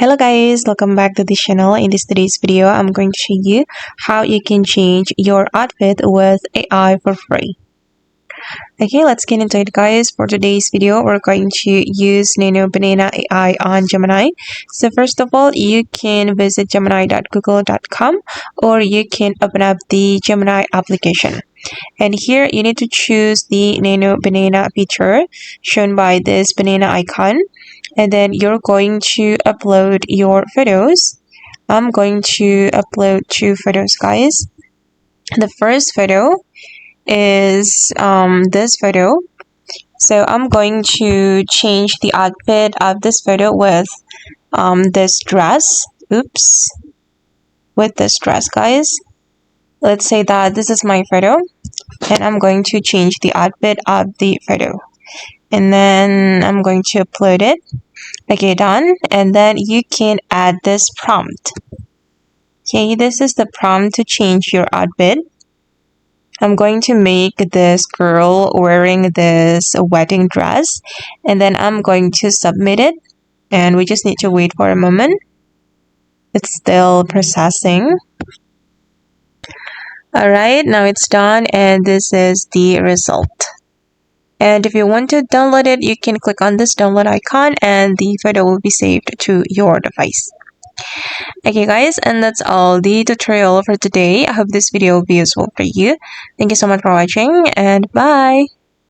Hello guys, welcome back to the channel. In today's video, I'm going to show you how you can change your outfit with AI for free. Okay, let's get into it guys. For today's video, we're going to use Nano Banana AI on Gemini. So first of all, you can visit gemini.google.com or you can open up the Gemini application. And here you need to choose the Nano Banana feature shown by this banana icon. And then you're going to upload your photos. I'm going to upload 2 photos guys. The first photo is this photo. So I'm going to change the outfit of this photo with this dress. Oops. With this dress guys. Let's say that this is my photo and I'm going to change the outfit of the photo. And then I'm going to upload it. Okay, done. And then you can add this prompt. Okay, this is the prompt to change your outfit. I'm going to make this girl wearing this wedding dress. And then I'm going to submit it. And we just need to wait for a moment. It's still processing. Alright, now it's done. And this is the result. And if you want to download it, you can click on this download icon and the photo will be saved to your device. Okay guys, and that's all the tutorial for today. I hope this video will be useful for you. Thank you so much for watching and bye!